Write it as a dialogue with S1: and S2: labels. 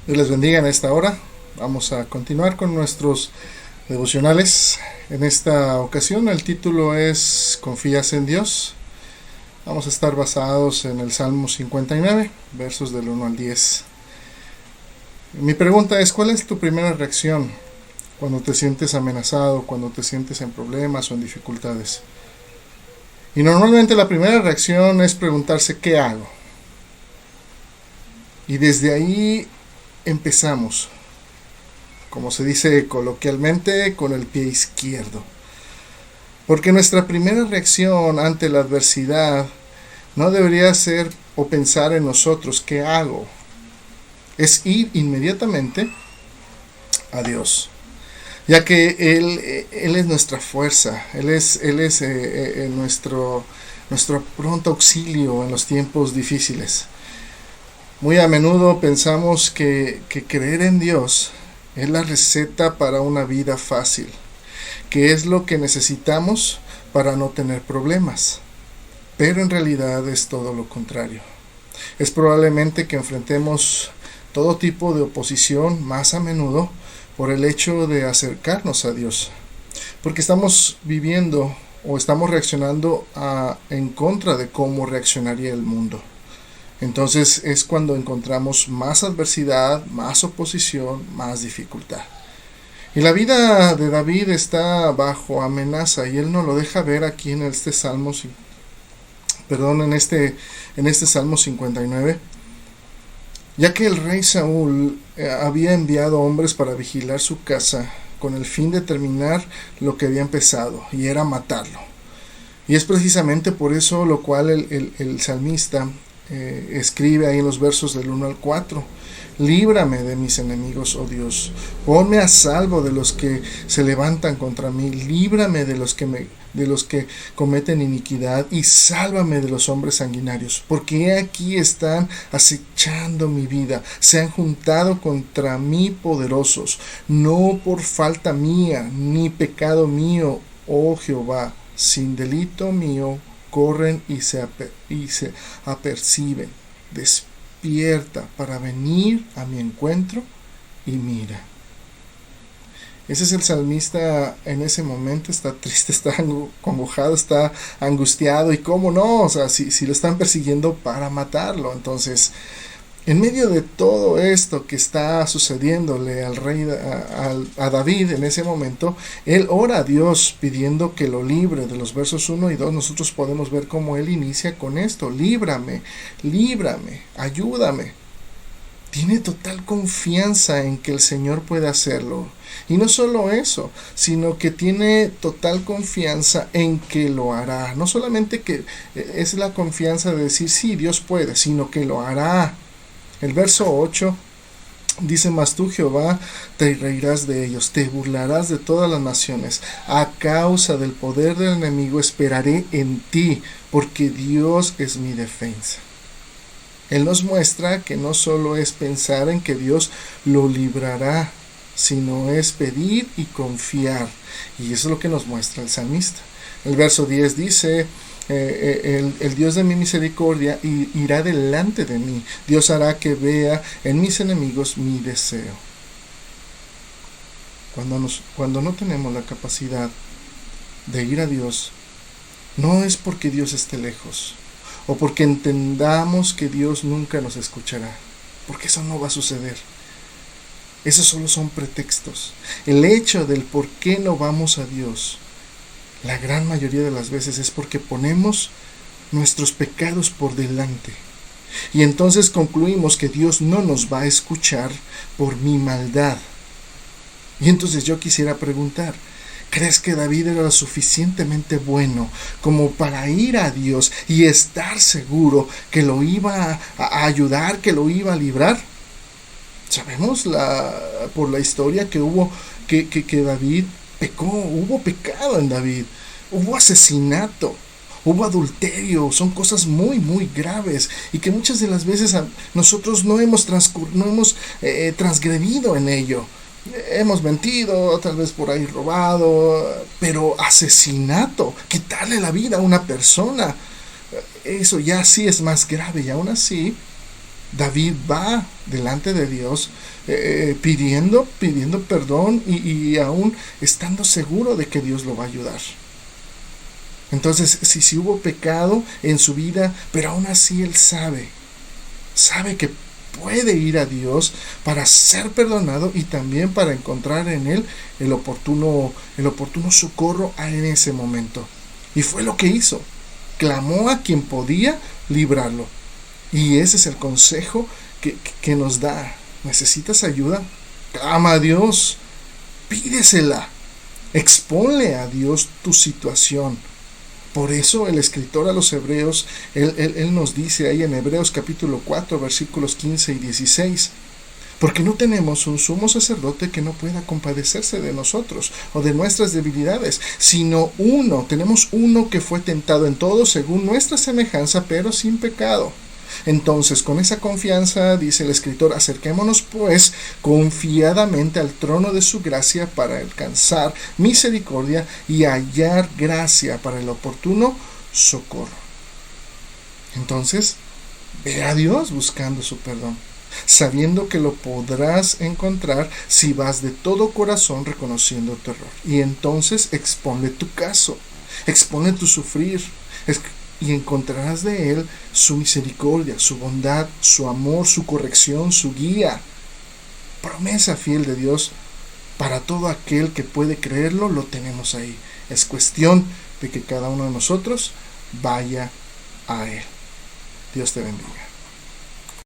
S1: Dios les bendiga en esta hora. Vamos a continuar con nuestros devocionales. En esta ocasión el título es ¿Confías en Dios? Vamos a estar basados en el Salmo 59, versos del 1 al 10. Mi pregunta es, ¿cuál es tu primera reacción cuando te sientes amenazado, cuando te sientes en problemas o en dificultades? Y normalmente la primera reacción es preguntarse ¿qué hago? Y desde ahí empezamos, como se dice coloquialmente, con el pie izquierdo. Porque nuestra primera reacción ante la adversidad no debería ser o pensar en nosotros, ¿qué hago? Es ir inmediatamente a Dios, ya que Él es nuestra fuerza, Él es nuestro pronto auxilio en los tiempos difíciles. Muy a menudo pensamos que creer en Dios es la receta para una vida fácil, que es lo que necesitamos para no tener problemas. Pero en realidad es todo lo contrario. Es probablemente que enfrentemos todo tipo de oposición más a menudo por el hecho de acercarnos a Dios, porque estamos viviendo o estamos reaccionando en contra de cómo reaccionaría el mundo. Entonces es cuando encontramos más adversidad, más oposición, más dificultad. Y la vida de David está bajo amenaza y él nos lo deja ver aquí en este Salmo, en este Salmo 59, ya que el rey Saúl había enviado hombres para vigilar su casa con el fin de terminar lo que había empezado, y era matarlo. Y es precisamente por eso lo cual el salmista escribe ahí en los versos del 1 al 4: líbrame de mis enemigos, oh Dios, ponme a salvo de los que se levantan contra mí, líbrame de los que cometen iniquidad, y sálvame de los hombres sanguinarios, porque aquí están acechando mi vida, se han juntado contra mí poderosos, no por falta mía ni pecado mío, oh Jehová, sin delito mío corren y se aperciben. Despierta para venir a mi encuentro y mira. Ese es el salmista en ese momento, está triste, está acongojado, está angustiado, y cómo no, o sea, si lo están persiguiendo para matarlo. Entonces, en medio de todo esto que está sucediéndole al rey, a David en ese momento, él ora a Dios pidiendo que lo libre. De los versos 1 y 2 nosotros podemos ver cómo él inicia con esto: líbrame, líbrame, ayúdame. Tiene total confianza en que el Señor puede hacerlo. Y no solo eso, sino que tiene total confianza en que lo hará. No solamente que es la confianza de decir sí, Dios puede, sino que lo hará. El verso 8 dice: mas tú, Jehová, te reirás de ellos, te burlarás de todas las naciones. A causa del poder del enemigo esperaré en ti, porque Dios es mi defensa. Él nos muestra que no solo es pensar en que Dios lo librará, sino es pedir y confiar. Y eso es lo que nos muestra el salmista. El verso 10 dice: el Dios de mi misericordia irá delante de mí. Dios hará que vea en mis enemigos mi deseo. Cuando no tenemos la capacidad de ir a Dios, no es porque Dios esté lejos o porque entendamos que Dios nunca nos escuchará, porque eso no va a suceder. Esos solo son pretextos. El hecho del por qué no vamos a Dios, la gran mayoría de las veces, es porque ponemos nuestros pecados por delante. Y entonces concluimos que Dios no nos va a escuchar por mi maldad. Y entonces yo quisiera preguntar: ¿crees que David era lo suficientemente bueno como para ir a Dios y estar seguro que lo iba a ayudar, que lo iba a librar? Sabemos por la historia que hubo que David pecó, hubo pecado en David, hubo asesinato, hubo adulterio, son cosas muy muy graves y que muchas de las veces nosotros no hemos transgredido en ello. Hemos mentido, tal vez por ahí robado, pero asesinato, quitarle la vida a una persona, eso ya sí es más grave. Y aún así David va delante de Dios pidiendo perdón y aún estando seguro de que Dios lo va a ayudar. Entonces, si hubo pecado en su vida, pero aún así él sabe que puede ir a Dios para ser perdonado y también para encontrar en él el oportuno socorro en ese momento. Y fue lo que hizo. Clamó a quien podía librarlo. Y ese es el consejo que nos da. ¿Necesitas ayuda? Clama a Dios. Pídesela. Exponle a Dios tu situación. Por eso el escritor a los Hebreos, él nos dice ahí en Hebreos capítulo 4, versículos 15 y 16, porque no tenemos un sumo sacerdote que no pueda compadecerse de nosotros o de nuestras debilidades, sino tenemos uno que fue tentado en todo según nuestra semejanza, pero sin pecado. Entonces, con esa confianza, dice el escritor, acerquémonos pues confiadamente al trono de su gracia para alcanzar misericordia y hallar gracia para el oportuno socorro. Entonces, ve a Dios buscando su perdón, sabiendo que lo podrás encontrar si vas de todo corazón reconociendo tu error. Y entonces exponle tu caso, exponle tu sufrir, y encontrarás de él su misericordia, su bondad, su amor, su corrección, su guía. Promesa fiel de Dios para todo aquel que puede creerlo, lo tenemos ahí. Es cuestión de que cada uno de nosotros vaya a él. Dios te bendiga.